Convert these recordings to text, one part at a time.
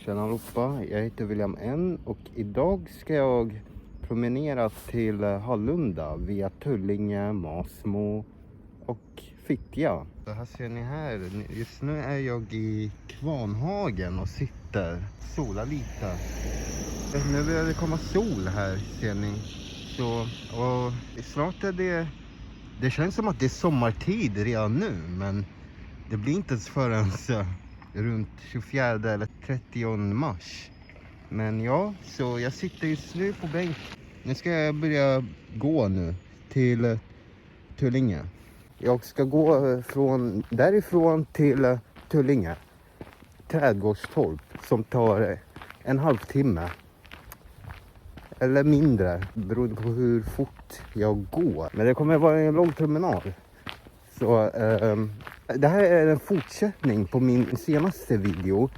Tjena allihopa, jag heter William N och idag ska jag promenera till Hallunda via Tullinge, Masmo och Fittja. Så här ser ni här, just nu är jag i Kvarnhagen och sitter, solar lite. Nu börjar det komma sol här ser ni. Så, och snart är det känns som att det är sommartid redan nu, men det blir inte ens förrän runt 24 eller 30 mars. Men ja, så jag sitter just nu på bänk. Nu ska jag börja gå nu till Tullinge. Jag ska gå därifrån till Tullinge, Trädgårdstorp, som tar en halvtimme. Eller mindre, beroende på hur fort jag går. Men det kommer vara en lång promenad. Så det här är en fortsättning på min senaste video.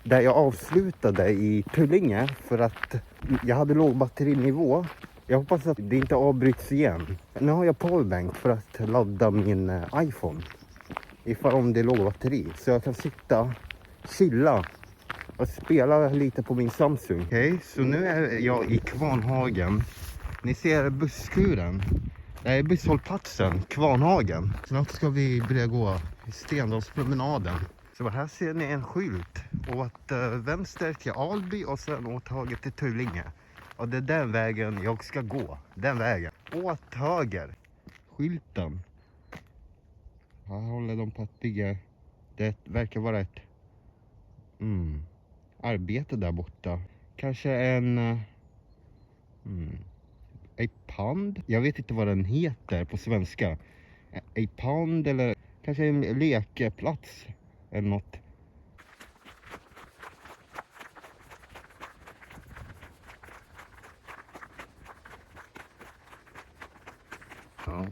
Där jag avslutade i Tullinge för att jag hade låg batterinivå. Jag hoppas att det inte avbryts igen. Nu har jag powerbank för att ladda min iPhone. Ifall om det är låg batteri. Så jag kan sitta, chilla och spela lite på min Samsung. Okej, så nu är jag i Kvarnhagen. Ni ser busskuren. Det är busshållplatsen, Kvarnhagen. Snart ska vi börja gå Stendalspromenaden. Så här ser ni en skylt. Åt vänster till Alby och sen åt höger till Tullinge. Och det är den vägen jag ska gå. Den vägen. Åt höger. Skylten. Här håller de på att bygga. Det verkar vara ett arbete där borta. Kanske en pond. Jag vet inte vad den heter på svenska. Pond eller kanske en lekplats eller något. Ja.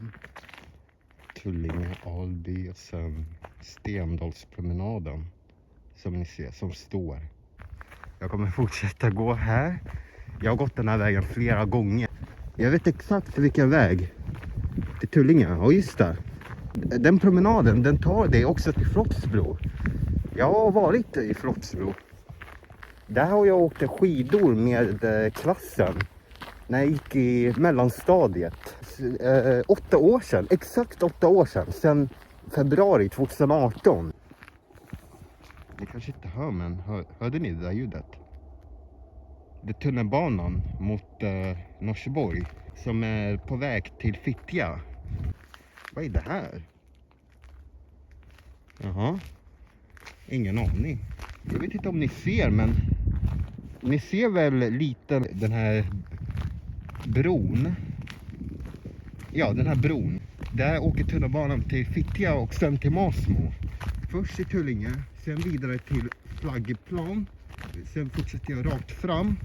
Tullinge, Alby och sen Stendalspromenaden som ni ser, som står. Jag kommer fortsätta gå här. Jag har gått den här vägen flera gånger. Jag vet exakt vilken väg till Tullinge. Ja just det. Den promenaden, den tar dig också till Flottsbro. Jag har varit i Flottsbro. Där har jag åkt skidor med klassen. När jag gick i mellanstadiet. 8 år sedan. Exakt 8 år sedan. Sen februari 2018. Ni kanske inte hör, men hörde ni det där ljudet? Det är tunnelbanan mot Norsborg som är på väg till Fittja. Vad är det här? Jaha. Ingen aning. Jag vet inte om ni ser, men ni ser väl lite den här bron. Ja, den här bron. Där åker tunnelbanan till Fittja och sen till Masmo. Först till Tullinge, sen vidare till Flaggplan. Sen fortsätter jag rakt fram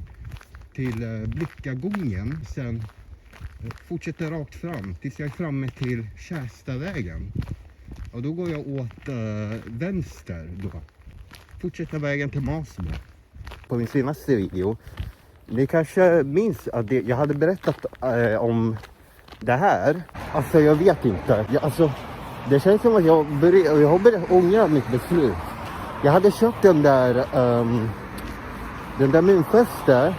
till Blickagången. Sen fortsätter jag rakt fram tills jag är framme till Kärstavägen. Och då går jag åt vänster då. Fortsätter vägen till Masmo. På min senaste video. Ni kanske minns att jag hade berättat om det här. Alltså jag vet inte. Det känns som att jag har börjat ångra mitt beslut. Jag hade köpt den där munfäster.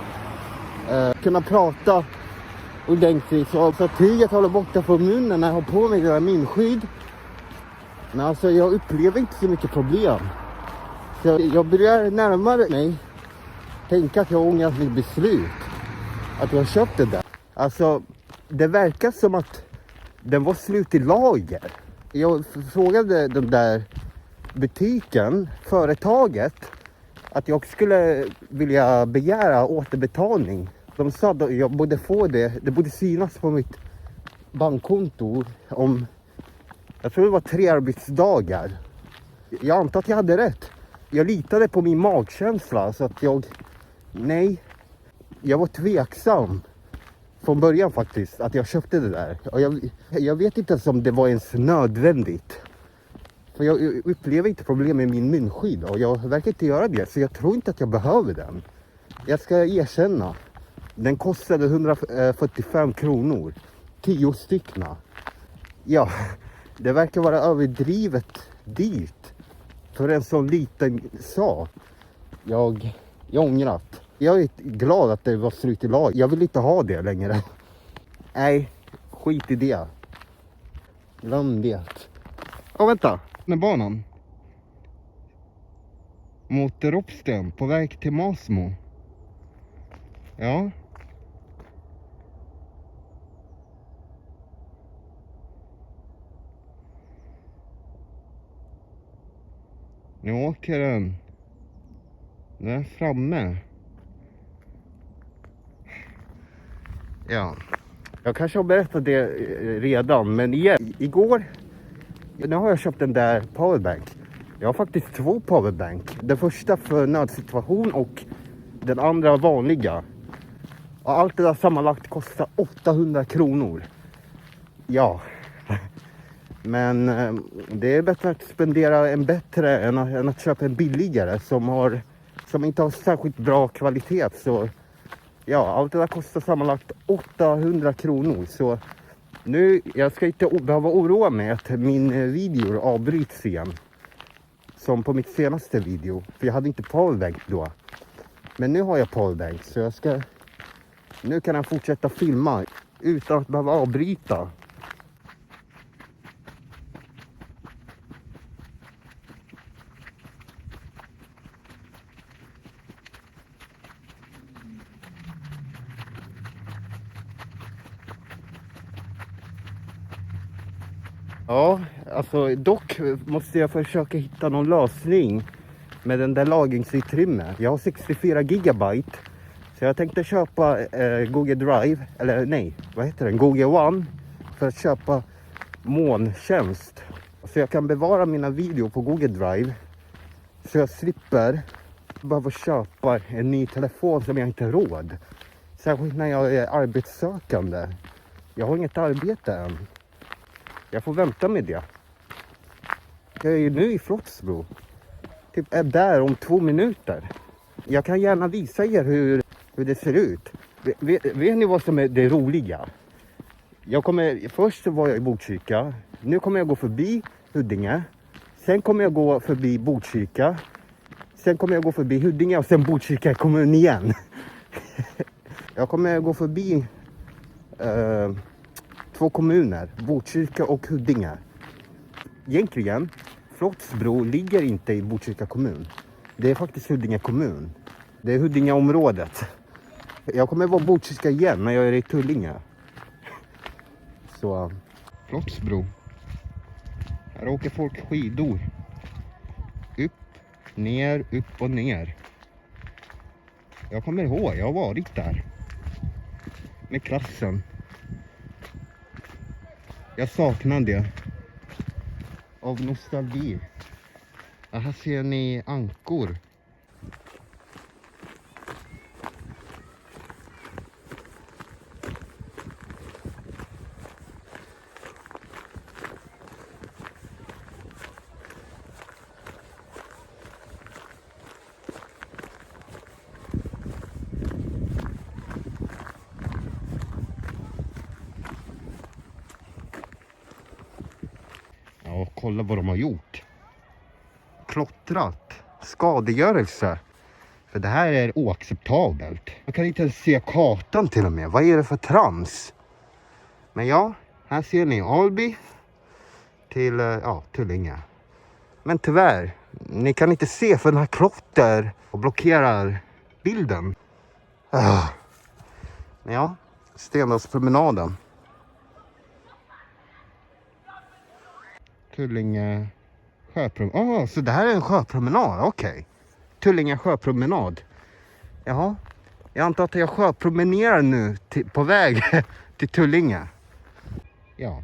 Kunna prata ordentligt så tyget håller borta från munnen när jag har på mig det där munskydd. Men alltså jag upplever inte så mycket problem. Så jag börjar närmare mig tänka att jag har ångrat mitt beslut. Att jag har köpt det där. Alltså det verkar som att den var slut i lager. Jag frågade den där butiken, företaget, att jag skulle vilja begära återbetalning. De sa att jag borde få det borde synas på mitt bankkonto om, jag tror det var 3 arbetsdagar. Jag antar att jag hade rätt. Jag litade på min magkänsla så att jag var tveksam från början faktiskt att jag köpte det där. Och jag vet inte ens om det var ens nödvändigt. För jag upplever inte problem med min munskydd och jag verkar inte göra det. Så jag tror inte att jag behöver den. Jag ska erkänna. Den kostade 145 kronor. 10 styckna. Ja, det verkar vara överdrivet dyrt. För en sån liten sak. Jag ångrar. Jag är glad att det var slut i lag. Jag vill inte ha det längre. Nej, skit i det. Glöm det. Ja, vänta. Med banan. Mot Ropsten, på väg till Masmo. Ja. Nu åker den. Den är framme. Ja. Jag kanske har berättat det redan, men igen, igår, nu har jag köpt den där powerbank. Jag har faktiskt 2 powerbank. Den första för nödsituation och den andra vanliga. Och allt det där sammanlagt kostar 800 kronor. Ja. Men det är bättre att spendera en bättre än att köpa en billigare som inte har särskilt bra kvalitet. Så ja, allt det där kostar sammanlagt 800 kronor. Så nu, jag ska inte behöva oroa mig att min video avbryts igen. Som på mitt senaste video. För jag hade inte powerbank då. Men nu har jag powerbank. Så nu kan jag fortsätta filma utan att behöva avbryta. Ja, alltså dock måste jag försöka hitta någon lösning med den där lagringsutrymme. Jag har 64 gigabyte. Så jag tänkte köpa Google Drive, eller nej, vad heter den? Google One, för att köpa molntjänst. Så jag kan bevara mina videor på Google Drive. Så jag slipper behöva köpa en ny telefon som jag inte har råd. Särskilt när jag är arbetssökande. Jag har inget arbete än. Jag får vänta med det. Jag är ju nu i Flottsbro. Typ är där om 2 minuter. Jag kan gärna visa er hur det ser ut. Vet ni vad som är det roliga? Först var jag i Botkyrka. Nu kommer jag gå förbi Huddinge. Sen kommer jag gå förbi Botkyrka. Sen kommer jag gå förbi Huddinge och sen Botkyrka kommun igen. Jag kommer gå förbi 2 kommuner, Botkyrka och Huddinge. Egentligen, Flottsbro ligger inte i Botkyrka kommun. Det är faktiskt Huddinge kommun. Det är Huddingeområdet. Jag kommer vara Botkyrka igen när jag är i Tullinge. Så, Flottsbro. Här åker folk skidor. Upp, ner, upp och ner. Jag kommer ihåg, jag har varit där. Med klassen. Jag saknar det. Av nostalgi. Ja, här ser ni ankor. Ja, kolla vad de har gjort. Klottrat. Skadegörelse. För det här är oacceptabelt. Man kan inte ens se kartan till och med. Vad är det för trams? Men ja, här ser ni Alby till Tullinge. Men tyvärr, ni kan inte se för den här klotter och blockerar bilden. Men ja, Stendalspromenaden. Tullinge sjöpromenad. Så det här är en sjöpromenad, okej. Tullinge sjöpromenad. Jaha, jag antar att jag sjöpromenerar nu på väg till Tullinge. Ja.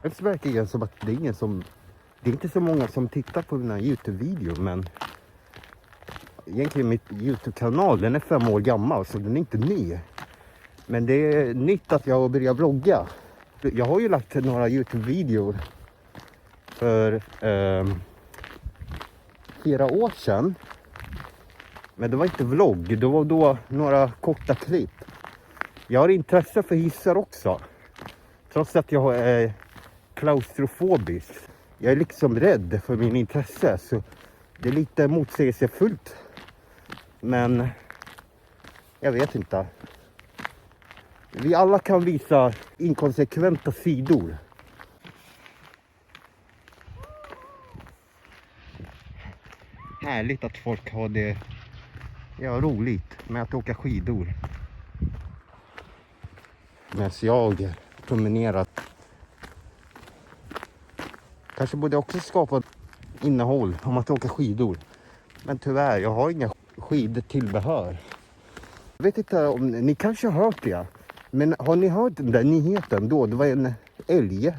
Det verkar som att det är inte så många som tittar på mina YouTube-videor, men egentligen mitt YouTube-kanal, den är 5 år gammal så den är inte ny. Men det är nytt att jag börjar vlogga. Jag har ju lagt några YouTube-videor för 4 år sedan. Men det var inte vlogg, det var då några korta klipp. Jag har intresse för hissar också. Trots att jag är klaustrofobisk. Jag är liksom rädd för min intresse. Så Det är lite motsägelsefullt. Men jag vet inte. Vi alla kan visa inkonsekventa sidor. Härligt att folk har det roligt med att åka skidor. Medan jag promenerat. Kanske borde också skapa innehåll om att åka skidor. Men tyvärr, jag har inga skidtillbehör. Jag vet inte om ni kanske har hört det. Men har ni hört den där nyheten då? Det var en älg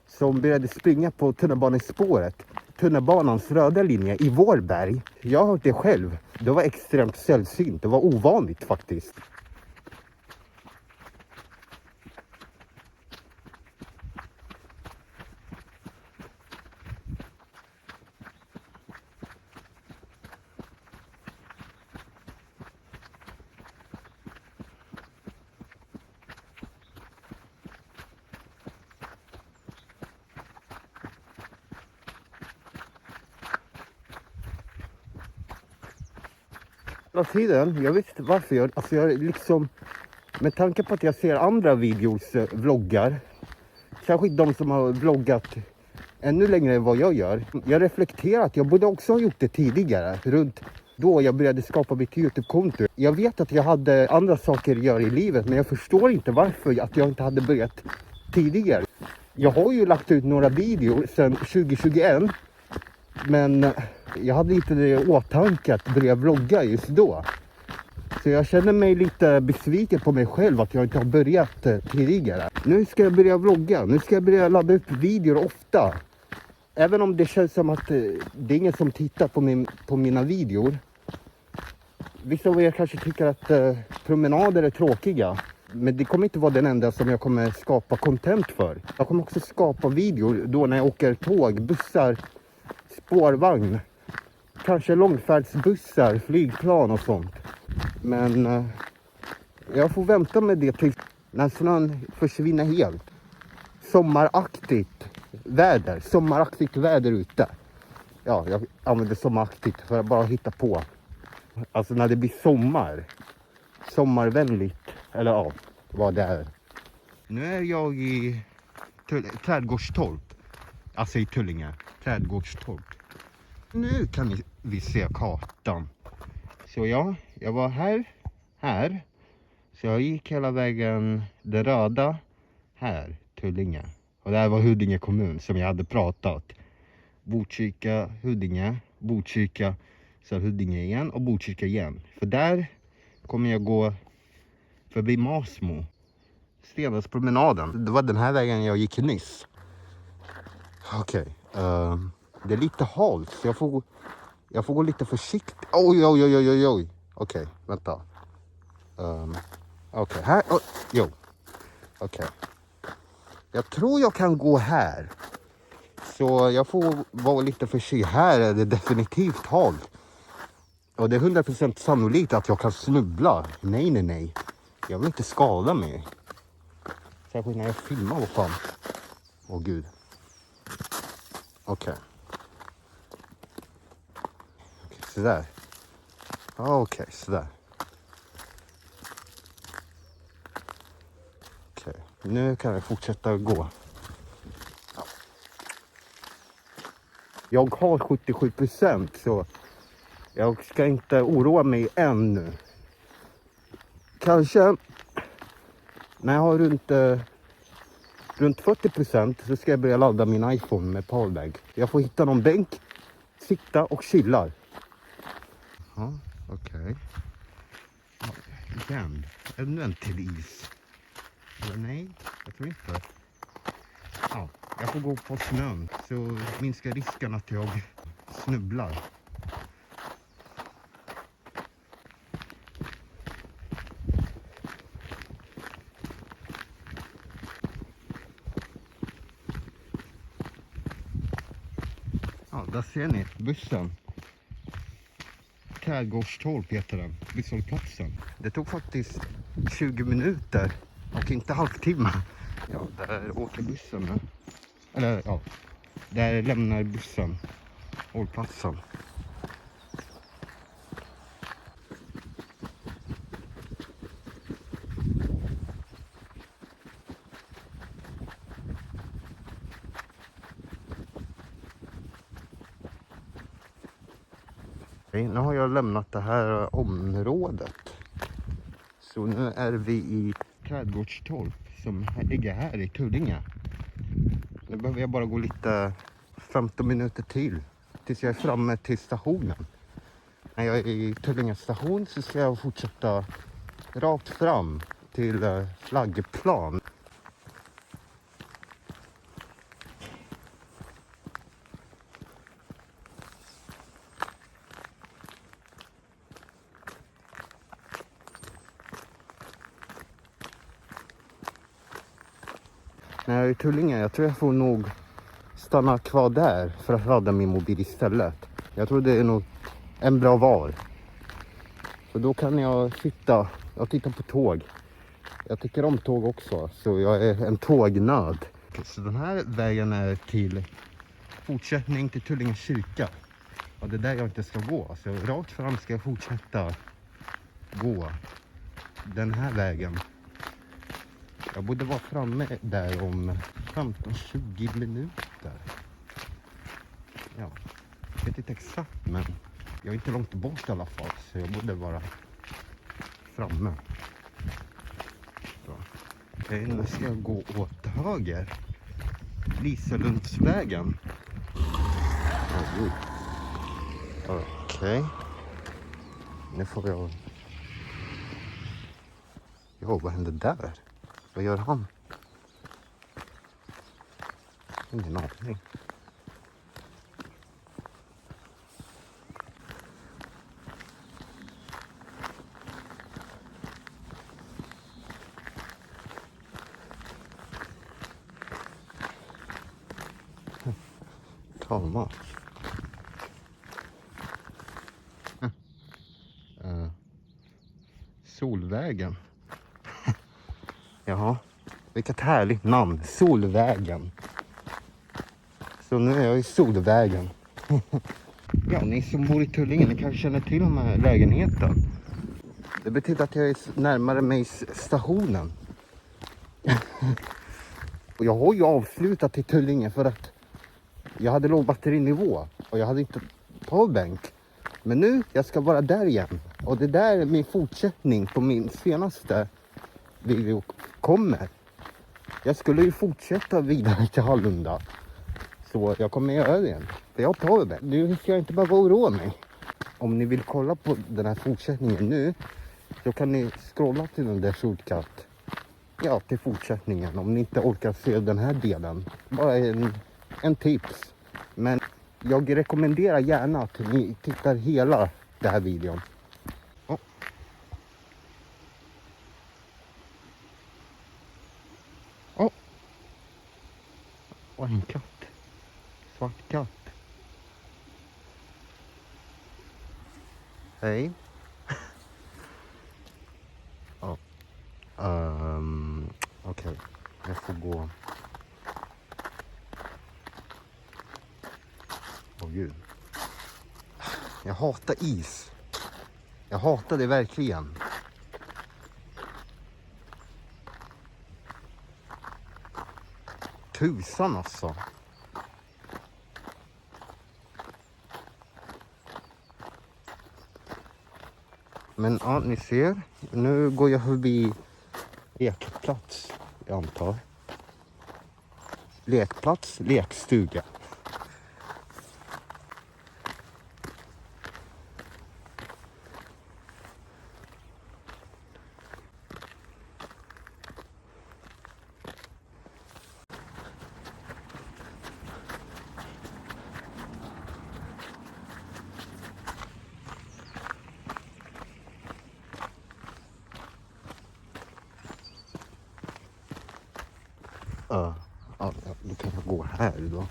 som började springa på tunnelbanespåret. Tunnelbanans röda linje i Vårberg. Jag har hört det själv. Det var extremt sällsynt. Det var ovanligt faktiskt. Hela tiden, jag vet inte varför jag liksom, med tanke på att jag ser andra videos, vloggar, särskilt de som har vloggat ännu längre än vad jag gör. Jag reflekterar att jag borde också ha gjort det tidigare, runt då jag började skapa mitt YouTube-konto. Jag vet att jag hade andra saker att göra i livet, men jag förstår inte varför att jag inte hade börjat tidigare. Jag har ju lagt ut några videor sedan 2021, men jag hade inte det i åtanke att börja vlogga just då. Så jag känner mig lite besviken på mig själv att jag inte har börjat tidigare. Nu ska jag börja vlogga. Nu ska jag börja ladda upp videor ofta. Även om det känns som att det är ingen som tittar på mina videor. Vissa av er kanske tycker att promenader är tråkiga. Men det kommer inte vara den enda som jag kommer skapa content för. Jag kommer också skapa videor då när jag åker tåg, bussar, spårvagn. Kanske långfärdsbussar, flygplan och sånt. Men jag får vänta med det tills när snön försvinner helt. Sommaraktigt väder ute. Ja, jag använder sommaraktigt för att bara hitta på. Alltså när det blir sommar. Sommarvänligt. Eller ja, vad det är. Nu är jag i Trädgårdstorp. Alltså i Tullinge. Trädgårdstorp. Nu kan vi se kartan. Så jag var här. Så jag gick hela vägen det röda här, Tullinge. Och det här var Huddinge kommun som jag hade pratat. Botkyrka, Huddinge, Botkyrka, så Huddinge igen och Botkyrka igen. För där kommer jag gå förbi Masmo. Stenåspromenaden. Det var den här vägen jag gick nyss. Okej. Det är lite halt så jag får gå lite försiktigt. Oj. Okej, vänta. Okej, här. Okej. Jag tror jag kan gå här. Så jag får vara lite försiktig. Här är det definitivt halt. Och det är 100% sannolikt att jag kan snubbla. Nej. Jag vill inte skada mig. Särskilt när jag filmar, vad fan. Åh gud. Okej. Sådär. Okej, sådär. Okej, nu kan jag fortsätta gå. Ja. Jag har 77% så jag ska inte oroa mig ännu. Kanske när jag har runt 40% så ska jag börja ladda min iPhone med powerbank. Jag får hitta någon bänk, sitta och chilla. Ja, okej. Igen. Ännu en till is. Eller nej, jag tror inte. Ja, jag får gå på snön så minskar risken att jag snubblar. Ja, där ser ni bussen. Trädgårdstorp heter den, busshållplatsen. Det tog faktiskt 20 minuter och inte halvtimme. Ja, där åker bussen nu. Eller ja, där lämnar bussen hållplatsen. Nu har jag lämnat det här området. Så nu är vi i Trädgårdstorp som ligger här i Tullinge. Nu behöver jag bara gå lite 15 minuter tills jag är framme till stationen. När jag är i Tullinge station så ska jag fortsätta rakt fram till Flaggplan. När jag är i Tullinge, jag tror jag får nog stanna kvar där för att ladda min mobil istället. Jag tror det är nog en bra val. Så då kan jag sitta och titta på tåg. Jag tycker om tåg också, så jag är en tågnörd. Så den här vägen är till fortsättning till Tullinge kyrka. Och det är där jag inte ska gå. Så rakt fram ska jag fortsätta gå den här vägen. Jag borde vara framme där om 15-20 minuter. Ja, jag vet inte exakt, men jag är inte långt bort i alla fall. Så jag borde vara framme. Okej, nu ska jag gå åt höger. Liselundsvägen. Okej. Nu får jag... Jo, vad hände där? Vad gör han? Ingen aning. Talma. Solvägen. Jaha, vilket härligt namn. Solvägen. Så nu är jag i Solvägen. Ja, ni som bor i Tullinge, ni kanske känner till den här lägenheten. Det betyder att jag är närmare mig stationen. Och jag har ju avslutat i Tullinge för att jag hade låg batterinivå och jag hade inte powerbank. Men nu, jag ska vara där igen. Och det där är min fortsättning på min senaste video kommer. Jag skulle ju fortsätta vidare till Hallunda. Så jag kommer göra det igen. För jag har powerbank. Nu ska jag inte bara oroa mig. Om ni vill kolla på den här fortsättningen nu, så kan ni scrolla till den där shortcut. Ja, till fortsättningen. Om ni inte orkar se den här delen. Bara en tips. Men jag rekommenderar gärna att ni tittar hela den här videon. Oh. Oh. Och en katt. Svart katt. Hej. Oh. Okej. Jag får gå. Åh gud. Jag hatar is. Jag hatar det verkligen. Tusan alltså. Men ja, ni ser. Nu går jag förbi lekplats, jag antar. Lekplats, lekstuga. Ja, då kan jag gå här då.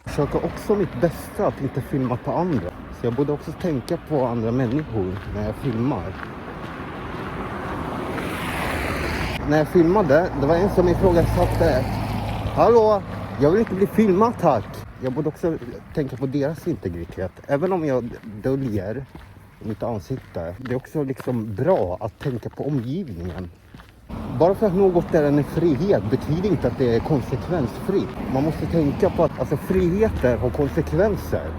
Jag försöker också mitt bästa att inte filma på andra. Så jag borde också tänka på andra människor när jag filmar. När jag filmade, det var en som ifrågasatte: hallå, jag vill inte bli filmad, tack. Jag borde också tänka på deras integritet. Även om jag döljer mitt ansikte. Det är också liksom bra att tänka på omgivningen. Bara för att något är en frihet betyder inte att det är konsekvensfritt. Man måste tänka på att alltså, friheter har konsekvenser.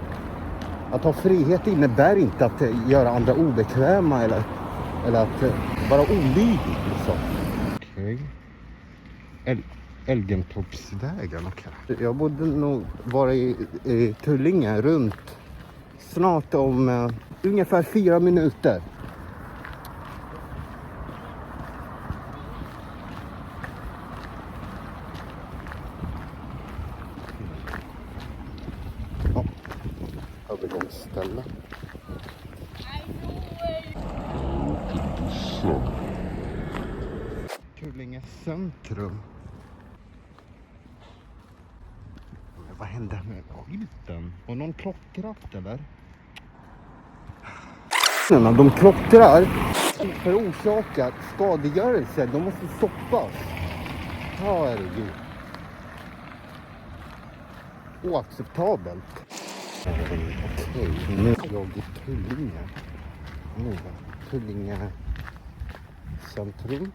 Att ha frihet innebär inte att göra andra obekväma eller att vara olydig. Liksom. Okej. Elgentorpsvägen, okej. Jag borde nog vara i Tullinge runt snart om ungefär 4 minuter. Ja, övergångsställe. Tullinge centrum. Men vad hände med skylten? Var någon klottrat eller? De klottrar för att orsaka skadegörelse. De måste stoppas. Herregud. Oacceptabelt. Okej, nu är jag i Tullinge. Nu är Tullinge centrum.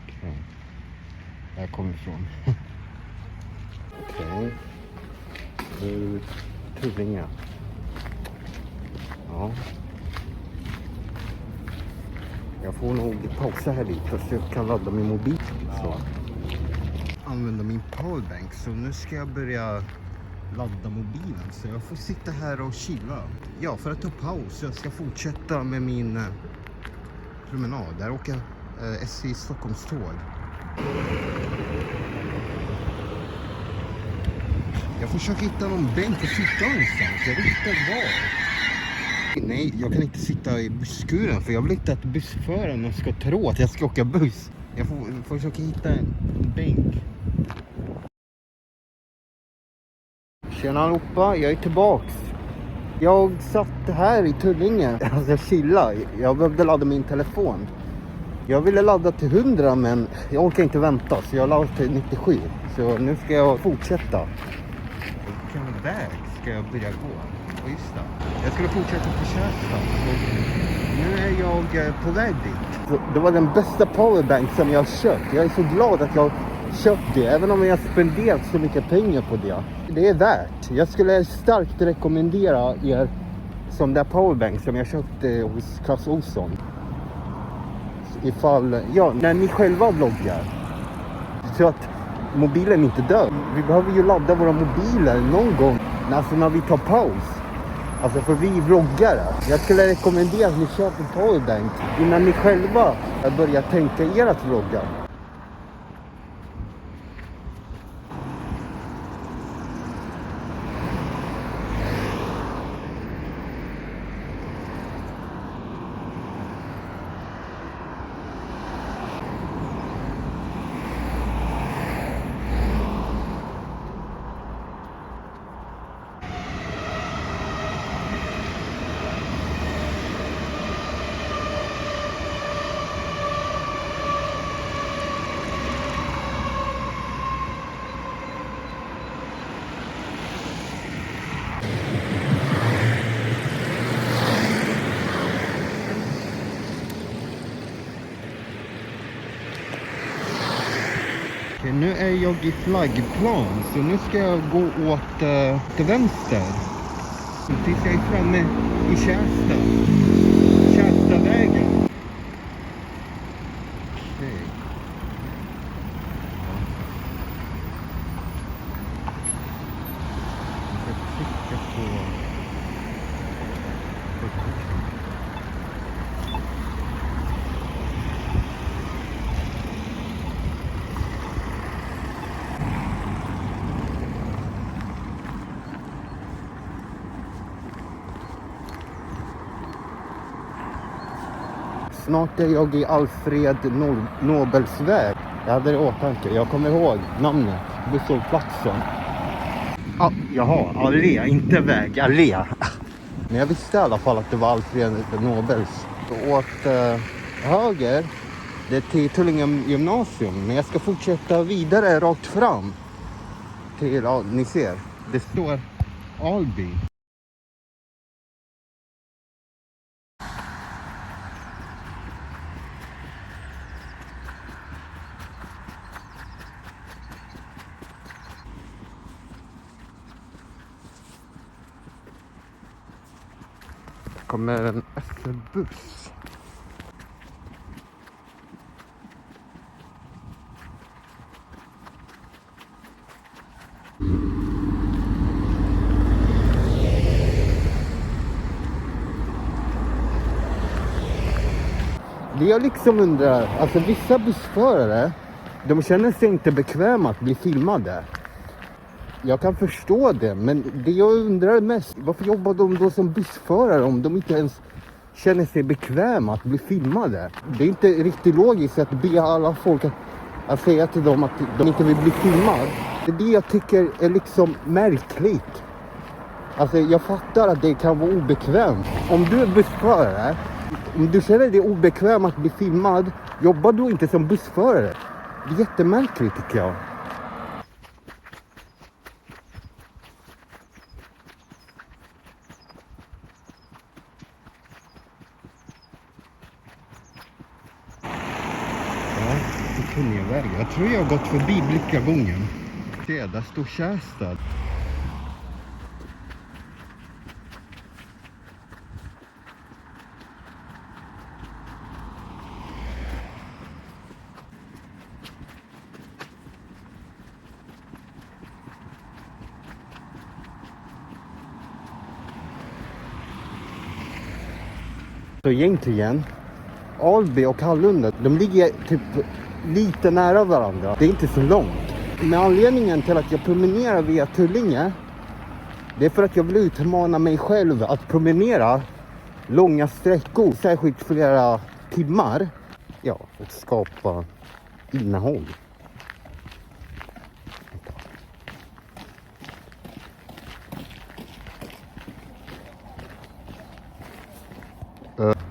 Okej. Där kommer ifrån. Okej. Nu Tullinge. Ja. Jag får nog pausa här lite så jag kan ladda min mobil. Så. Använda min powerbank. Så nu ska jag börja ladda mobilen. Så jag får sitta här och chilla. Ja, för att ta paus. Jag ska fortsätta med min promenad. Där åker SJ Stockholmståg. Jag försöker hitta någon bänk och sitta någonstans. Jag vet inte var. Nej, jag kan inte sitta i busskuren för jag vill inte att bussföraren ska tro att jag ska åka buss. Jag får försöka hitta en bänk. Tjena allihopa, jag är tillbaks. Jag satt här i Tullinge, alltså chilla. Jag behövde ladda min telefon. Jag ville ladda till 100 men jag orkar inte vänta så jag laddade till 97. Så nu ska jag fortsätta. Vilken väg ska jag börja gå? Och just det. Jag skulle fortsätta till Kärsta. Nu är jag på väg dit. Så det var den bästa powerbank som jag har köpt. Jag är så glad att jag köpt det. Även om jag spenderat så mycket pengar på det. Det är värt. Jag skulle starkt rekommendera er som där powerbank som jag köpte hos Clas Ohlson. Ifall, ja, när ni själva vloggar. Så att mobilen inte dör. Vi behöver ju ladda våra mobiler någon gång. Alltså när vi tar paus. Alltså för vi vloggare. Jag skulle rekommendera att ni köper en powerbank innan ni själva börjar tänka er att vlogga. Okej, nu är jag i Flaggplan så nu ska jag gå åt till vänster. Tills jag är framme i Kärsta. Kärstavägen. Okej. Jag ska trycka på. Snart är jag i Alfred Nobels väg. Jag hade det i åtanke. Jag kommer ihåg namnet. Busshållplatsen. Ah, jaha, allé, inte väg. Allé. Men jag visste i alla fall att det var Alfred Nobels. Åt höger. Det är till Tullinge gymnasium. Men jag ska fortsätta vidare rakt fram. Till, ja, ni ser. Det står Alby. kommer en SL-buss. Det jag liksom undrar, alltså vissa bussförare, de känner sig inte bekväma att bli filmade. Jag kan förstå det, men det jag undrar mest, varför jobbar de då som bussförare om de inte ens känner sig bekväma att bli filmade? Det är inte riktigt logiskt att be alla folk att säga till dem att de inte vill bli filmade. Det är det jag tycker är liksom märkligt. Alltså jag fattar att det kan vara obekvämt. Om du är bussförare, om du känner dig obekväm att bli filmad, jobbar du inte som bussförare. Det är jättemärkligt tycker jag. Ja, det kunde jag väga. Jag tror jag har gått förbi Blickargången. Se, där står Kärstad. Så egentligen, Alby och Hallunda, de ligger typ lite nära varandra. Det är inte så långt. Med anledningen till att jag promenerar via Tullinge, det är för att jag vill utmana mig själv att promenera långa sträckor, särskilt flera timmar. Ja, och skapa innehåll.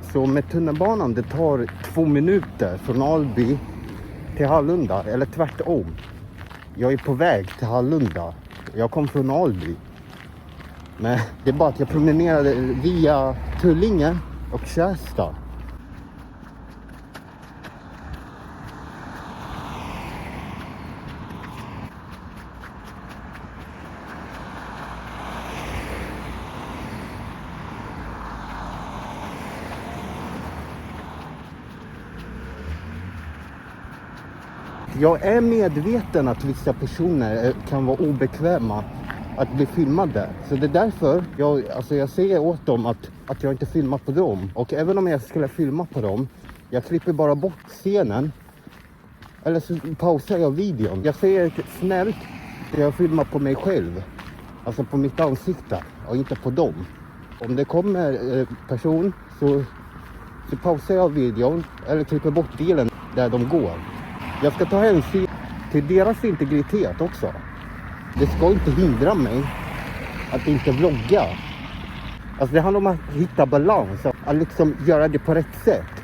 Så med tunnelbanan det tar 2 minuter från Alby till Hallunda, eller tvärtom. Jag är på väg till Hallunda. Jag kom från Alby. Men det är bara att jag promenerade via Tullinge och Kärstad. Jag är medveten att vissa personer kan vara obekväma att bli filmade. Så det är därför jag säger åt dem att jag inte filmar på dem. Och även om jag skulle filma på dem, jag klipper bara bort scenen. Eller så pausar jag videon. Jag säger snällt att jag filmar på mig själv. Alltså på mitt ansikte och inte på dem. Om det kommer person så pausar jag videon eller klipper bort delen där de går. Jag ska ta hänsyn till deras integritet också. Det ska inte hindra mig att inte vlogga. Alltså det handlar om att hitta balans. Att liksom göra det på rätt sätt.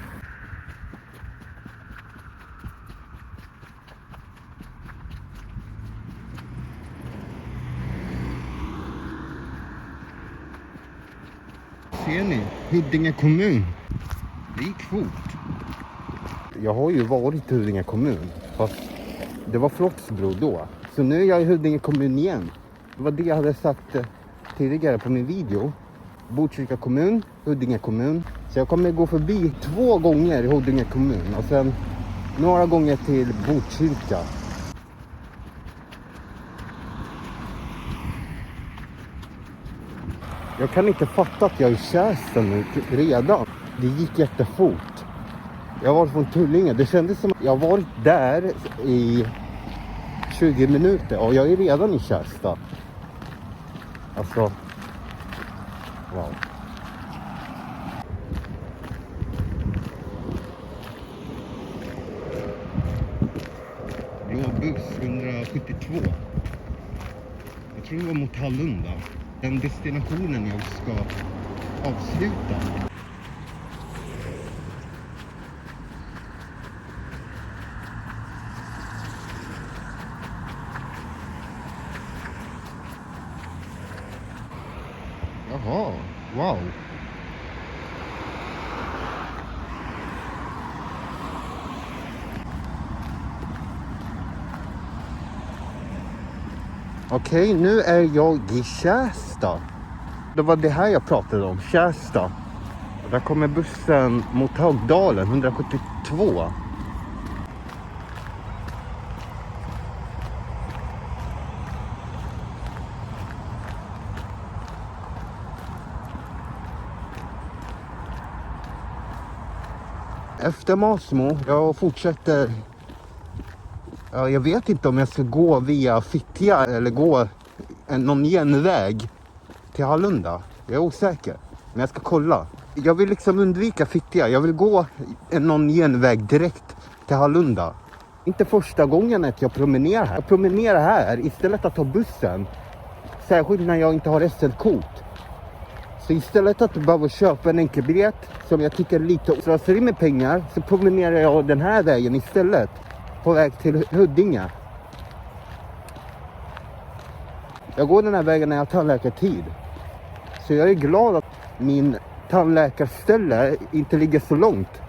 Ser ni? Huddinge kommun. Det gick fort. Jag har ju varit i Huddinge kommun. Fast det var Flottsbro då. Så nu är jag i Huddinge kommun igen. Det var det jag hade sagt tidigare på min video. Botkyrka kommun, Huddinge kommun. Så jag kommer gå förbi 2 gånger i Huddinge kommun. Och sen några gånger till Botkyrka. Jag kan inte fatta att jag är i Kärstad nu redan. Det gick jättefort. Jag var från Tullinge. Det kändes som att jag varit där i 20 minuter. Och jag är redan i Kärstad. Alltså. Wow. Blå buss 172. Jag tror det var mot Hallunda. Den destinationen jag ska avsluta. Jaha, wow. Okej, nu är jag i Kärstad. Det var det här jag pratade om, Kärstad. Där kommer bussen mot Högdalen, 172. Efter Masmo, jag fortsätter. Ja, jag vet inte om jag ska gå via Fittja eller gå någon genväg till Hallunda. Jag är osäker, men jag ska kolla. Jag vill liksom undvika Fittja. Jag vill gå någon genväg direkt till Hallunda. Inte första gången att jag promenerar här. Jag promenerar här istället att ta bussen. Särskilt när jag inte har SL-kort. Så istället att behöva köpa en enkelbiljett som jag tycker är lite slöseri med pengar, så promenerar jag den här vägen istället. På väg till Huddinge. Jag går den här vägen när jag har tandläkartid. Så jag är glad att min tandläkarställe inte ligger så långt.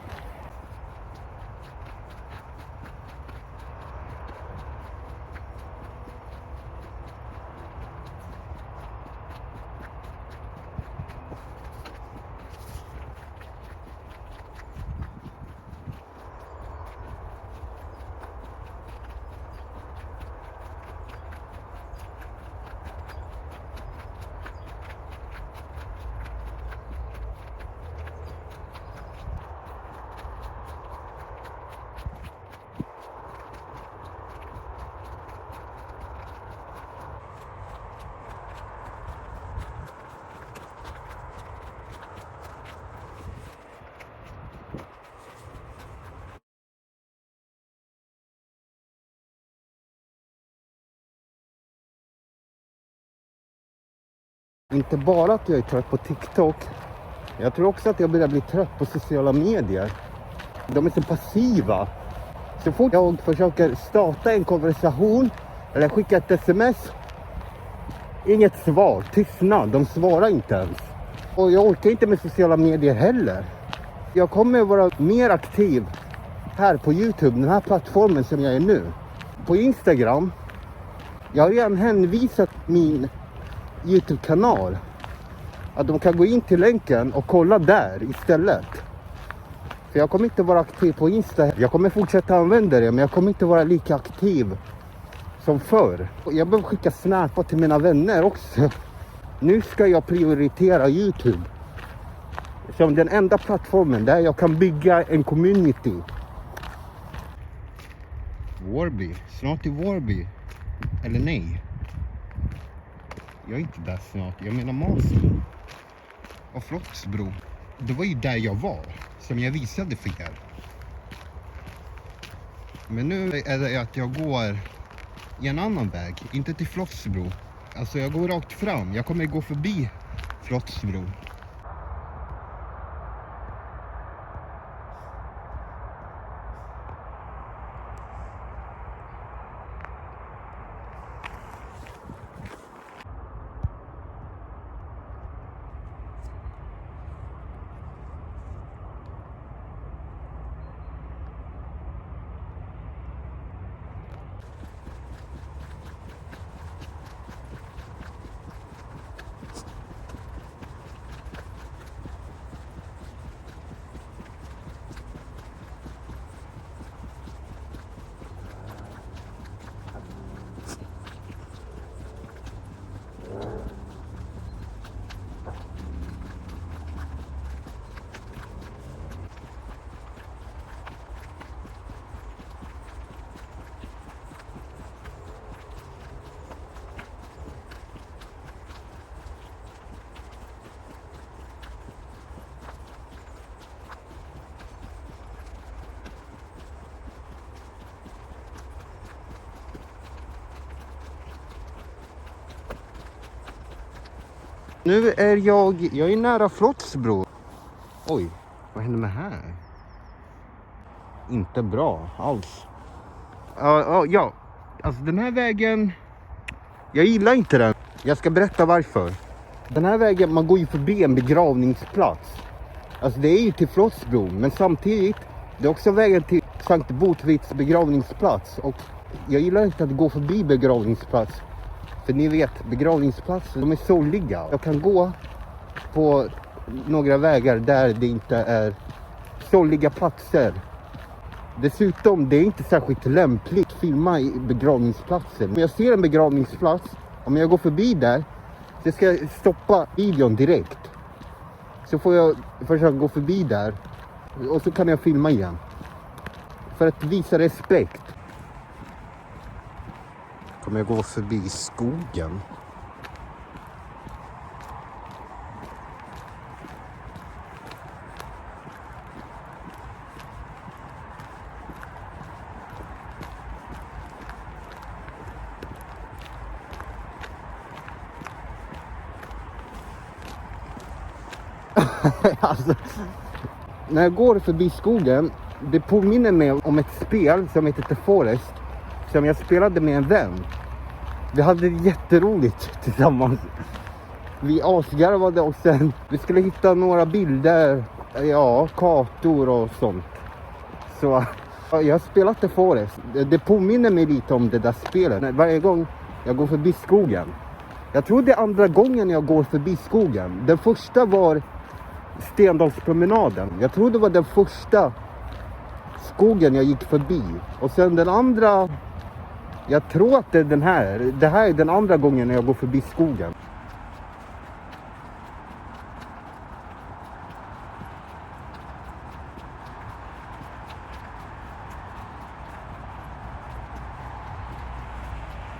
Inte bara att jag är trött på TikTok. Jag tror också att jag börjar bli trött på sociala medier. De är så passiva. Så fort jag försöker starta en konversation eller skicka ett sms, inget svar, tystnad, de svarar inte ens. Och jag orkar inte med sociala medier heller. Jag kommer vara mer aktiv här på YouTube, den här plattformen som jag är nu. På Instagram, jag har redan hänvisat min YouTube-kanal. Att de kan gå in till länken och kolla där istället. För jag kommer inte vara aktiv på Insta. Jag kommer fortsätta använda det, men jag kommer inte vara lika aktiv som förr. Jag behöver skicka snappar till mina vänner också. Nu ska jag prioritera YouTube som den enda plattformen där jag kan bygga en community. Vårby, snart i Vårby. Eller nej. Jag är inte där snart, jag menar Masmo. Och Flottsbro. Det var ju där jag var, som jag visade för er. Men nu är det att jag går i en annan väg, inte till Flottsbro. Alltså jag går rakt fram, jag kommer gå förbi Flottsbro. Nu är jag är nära Flottsbro. Oj, vad händer med här? Inte bra alls. Ja, alltså den här vägen, jag gillar inte den. Jag ska berätta varför. Den här vägen, man går ju förbi en begravningsplats. Alltså det är ju till Flottsbro, men samtidigt, det är också vägen till Sankt Botvids begravningsplats. Och jag gillar inte att gå förbi begravningsplats. För ni vet, begravningsplatser, de är soliga. Jag kan gå på några vägar där det inte är såliga platser. Dessutom, det är inte särskilt lämpligt att filma i begravningsplatsen. Om jag ser en begravningsplats, om jag går förbi där, så ska jag stoppa videon direkt. Så får jag försöka gå förbi där och så kan jag filma igen. För att visa respekt. Kommer jag gå förbi skogen? Alltså, när jag går förbi skogen, det påminner mig om ett spel som heter The Forest, som jag spelade med en vän. Vi hade det jätteroligt tillsammans. Vi asgarvade och sen vi skulle hitta några bilder, ja, kartor och sånt. Så jag har spelat The Forest. Det påminner mig lite om det där spelet. Varje gång jag går förbi skogen. Jag tror det är andra gången jag går förbi skogen. Den första var Stendalspromenaden. Jag tror det var den första skogen jag gick förbi. Och sen den andra, jag tror att det är den här. Det här är den andra gången när jag går förbi skogen.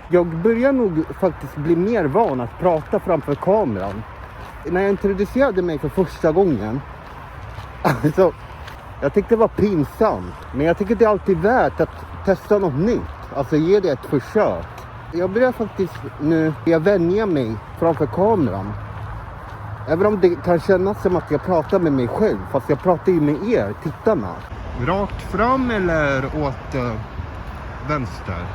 Jag börjar nog faktiskt bli mer van att prata framför kameran. När jag introducerade mig för första gången, alltså, jag tyckte det var pinsamt. Men jag tycker det är alltid värt att testa något nytt. Alltså ge det ett försök. Jag börjar faktiskt nu vänja mig framför kameran. Även om det kan kännas som att jag pratar med mig själv. Fast jag pratar ju med er, tittarna. Rakt fram eller åt vänster?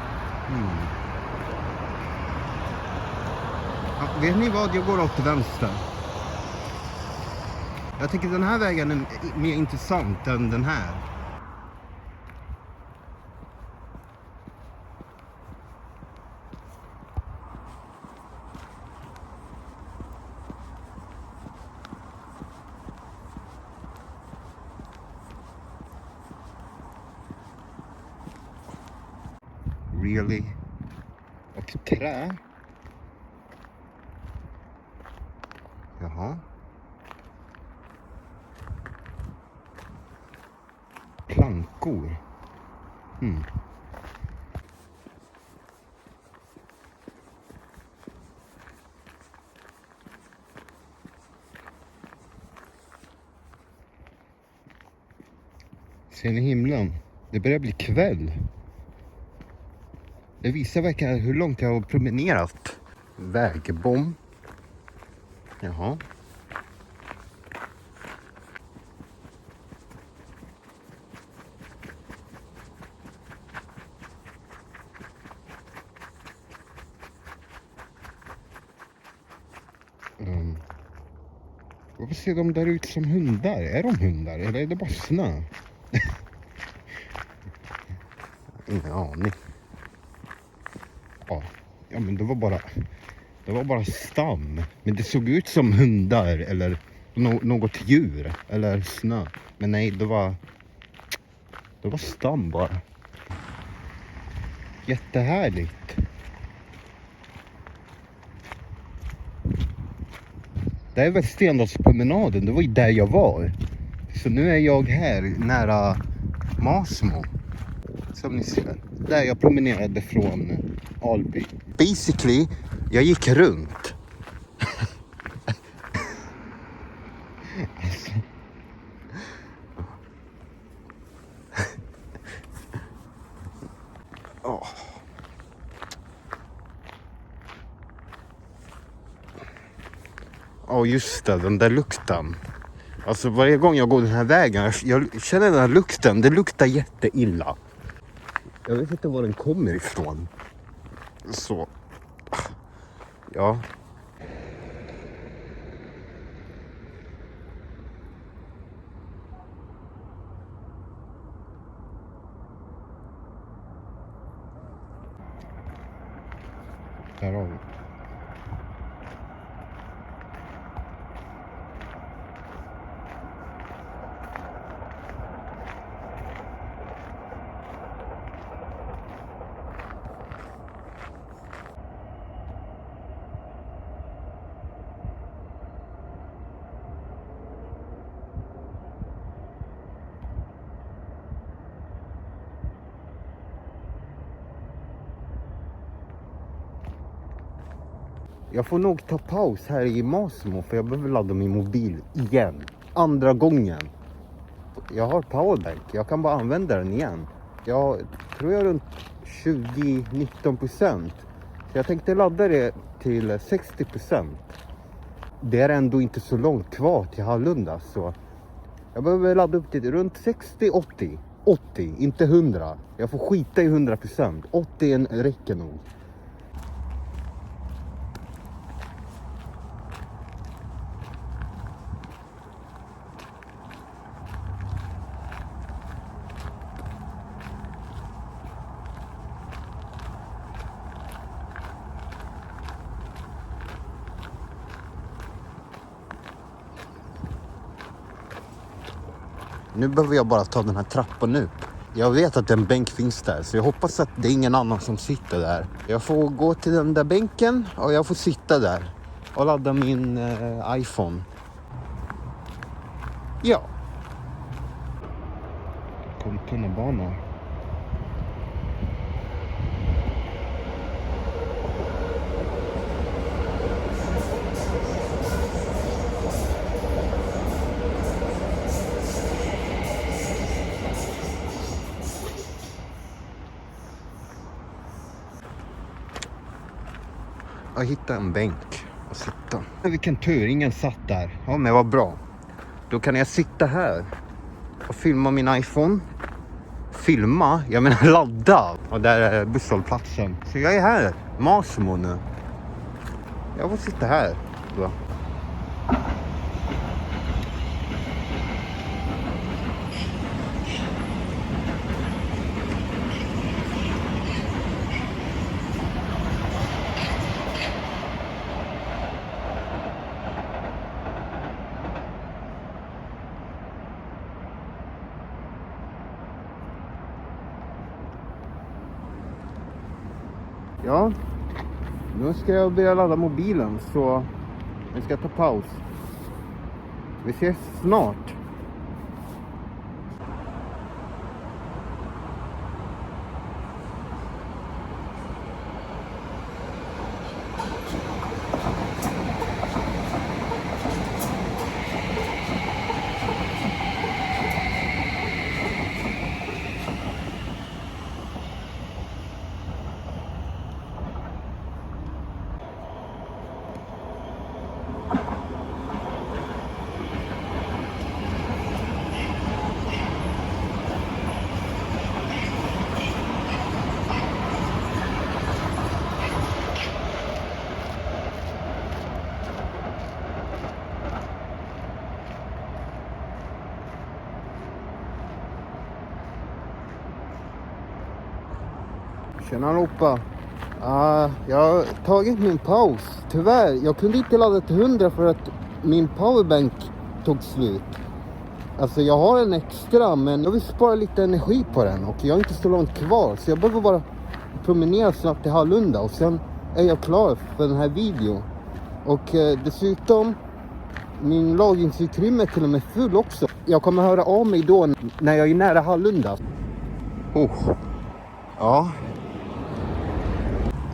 Ja, vet ni vad? Jag går åt vänster. Jag tycker den här vägen är mer intressant än den här. Really? Och trä? Jaha. Plankor. Ser ni himlen? Det börjar bli kväll. Det visar verkligen hur långt jag har promenerat. Vägbom. Jaha. Varför ser de där ut som hundar? Är de hundar eller är det bara snö? Ingen aning. Ja, men det var bara stam. Men det såg ut som hundar eller något djur eller snö. Men nej, det var stam bara. Jättehärligt. Det är väl Stendalspromenaden, det var ju där jag var. Så nu är jag här nära Masmo. Som ni ser, där jag promenerade från Alby. Basically, jag gick runt. Just det, den där lukten. Alltså varje gång jag går den här vägen, jag känner den här lukten. Det luktar jätteilla. Jag vet inte var den kommer ifrån. Så. Ja. Där har vi. Jag får nog ta paus här i Masmo för jag behöver ladda min mobil igen. Andra gången. Jag har powerbank, jag kan bara använda den igen. Jag tror jag är runt 20-19%. Så jag tänkte ladda det till 60%. Det är ändå inte så långt kvar till Hallunda, så jag behöver ladda upp till runt 60-80. 80, inte 100. Jag får skita i 100%. 80 räcker nog. Nu behöver jag bara ta den här trappan upp. Jag vet att en bänk finns där, så jag hoppas att det är ingen annan som sitter där. Jag får gå till den där bänken och jag får sitta där och ladda min iPhone. Ja. Kom tunnelbana. Jag hittade en bänk att sitta. Vilken tur, ingen satt där. Ja, men vad bra. Då kan jag sitta här och filma min iPhone. Filma? Jag menar ladda. Och där är busshållplatsen. Så jag är här, Masmo nu. Jag får sitta här då. Ja, nu ska jag börja ladda mobilen, så vi ska ta paus. Vi ses snart. Tjena allihopa. Jag har tagit min paus. Tyvärr, jag kunde inte ladda till 100 för att min powerbank tog slut. Alltså jag har en extra, men jag vill spara lite energi på den. Och jag är inte så långt kvar, så jag behöver bara promenera snabbt till Hallunda. Och sen är jag klar för den här videon. Och dessutom, min lagringsutrymme är till och med full också. Jag kommer höra av mig då när jag är nära Hallunda. Ja.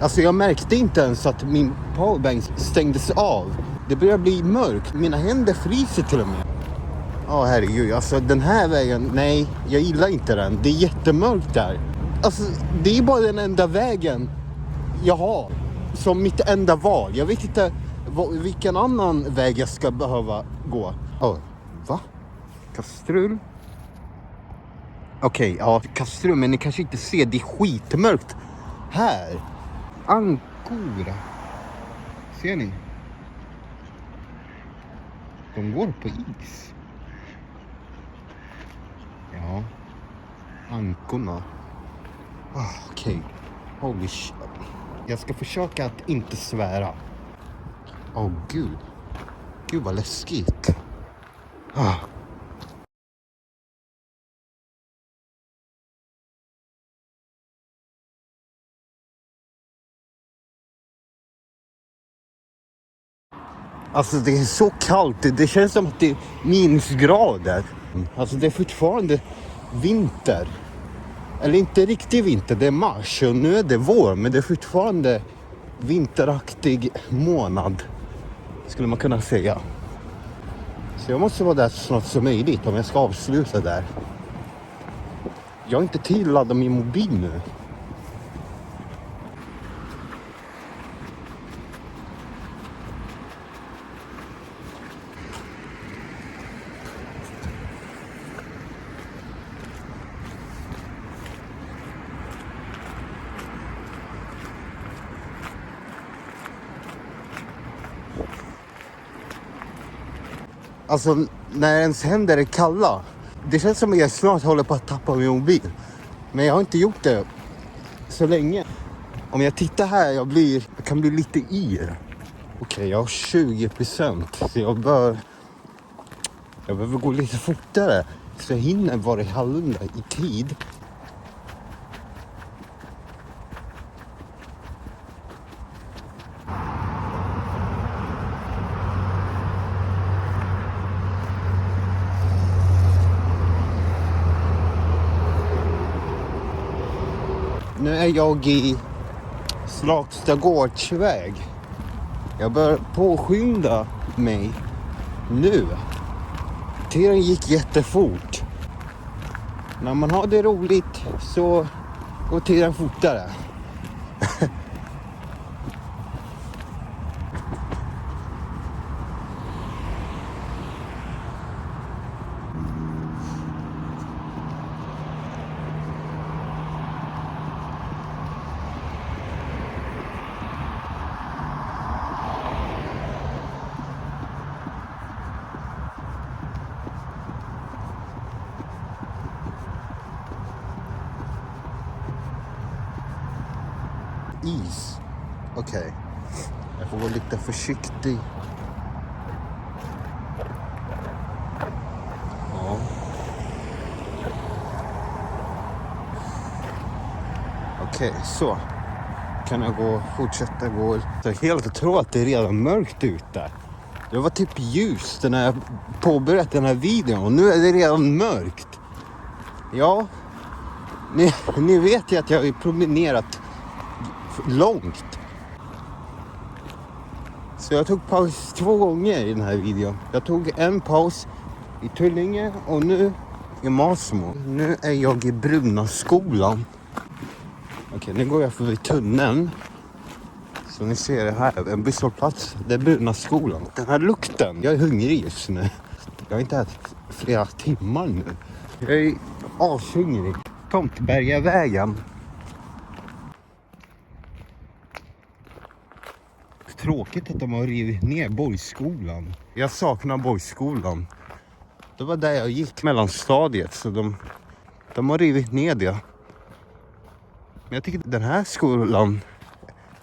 Alltså jag märkte inte ens att min powerbank stängdes av. Det börjar bli mörkt. Mina händer fryser till och med. Ja, herregud. Alltså den här vägen, nej, jag gillar inte den. Det är jättemörkt där. Alltså det är bara den enda vägen jag har som mitt enda val. Jag vet inte vilken annan väg jag ska behöva gå. Va? Kastrull? Okej, ja, Kastrull, men ni kanske inte ser. Det är skitmörkt här. Ankora. Ser ni? De går på is. Ja. Ankorna. Okej. Holy shit. Jag ska försöka att inte svära. Gud. Gud vad läskigt. Alltså det är så kallt. Det känns som att det är minusgrader. Alltså det är fortfarande vinter. Eller inte riktigt vinter, det är mars och nu är det vår. Men det är fortfarande vinteraktig månad skulle man kunna säga. Så jag måste vara där så snart som möjligt om jag ska avsluta där. Jag har inte tid att ladda min mobil nu. Alltså när ens händer är kalla. Det känns som att jag snart håller på att tappa min mobil. Men jag har inte gjort det så länge. Om jag tittar här, jag kan bli lite yr. Okej, jag har 20%. Så jag behöver gå lite fortare. Så jag hinner vara i Hallunda i tid. Nu är jag i Slagstagårdsväg. Jag bör påskynda mig nu. Tiden gick jättefort. När man har det roligt så går tiden fortare. Is. Okej. Jag får vara lite försiktig. Ja. Okej, så. Kan jag fortsätta gå. Jag helt tror att det är redan mörkt ute. Det var typ ljust när jag påbörjat den här videon. Och nu är det redan mörkt. Ja. Ni vet ju att jag har promenerat långt. Så jag tog paus 2 gånger i den här videon. Jag tog en paus i Tullinge och nu i Masmo. Nu är jag i Brunaskolan. Okej, nu går jag förbi tunneln. Så ni ser det här, en busshållplats. Det är Brunaskolan. Den här lukten, jag är hungrig just nu. Jag har inte ätit flera timmar nu. Jag är ashungrig. Tomtbergavägen. Tråkigt att de har rivit ner Borgsskolan. Jag saknar Borgsskolan. Det var där jag gick mellanstadiet, så de har rivit ner det. Men jag tycker den här skolan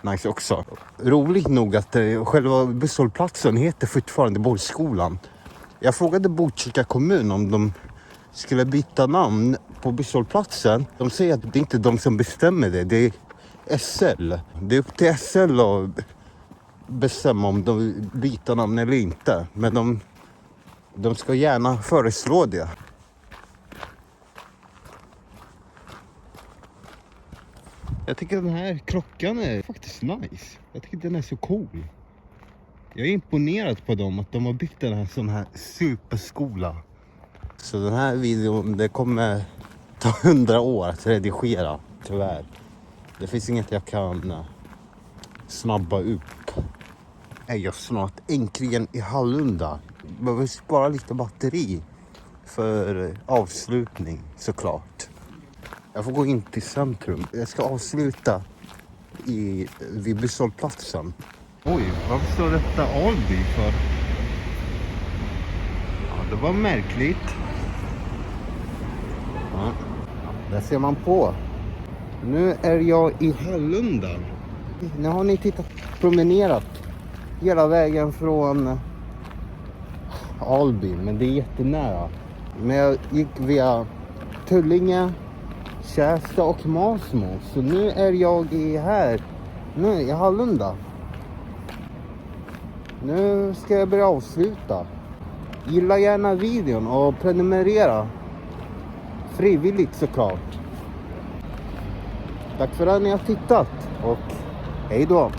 nice också. Roligt nog att själva busshållplatsen heter fortfarande Borgsskolan. Jag frågade Botkyrka kommun om de skulle byta namn på busshållplatsen. De säger att det inte är de som bestämmer det. Det är SL. Det är upp till SL att bestämma om de vill byta namn eller inte. Men de ska gärna föreslå det. Jag tycker den här klockan är faktiskt nice. Jag tycker den är så cool. Jag är imponerad på dem att de har byggt en sån här superskola. Så den här videon, det kommer ta 100 år att redigera, tyvärr. Det finns inget jag kan snabba upp. Är jag snart äntligen i Hallunda. Behöver spara lite batteri för avslutning såklart. Jag får gå in till centrum. Jag ska avsluta vid busshållplatsen. Oj, varför står detta Alby för? Ja, det var märkligt. Ja, där ser man på. Nu är jag i Hallunda. Nu har ni promenerat hela vägen från Alby, men det är jättenära. Men jag gick via Tullinge, Kärsta och Masmo. Så nu är jag i Hallunda. Nu ska jag börja avsluta. Gilla gärna videon och prenumerera. Frivilligt såklart. Tack för att ni har tittat och hej då.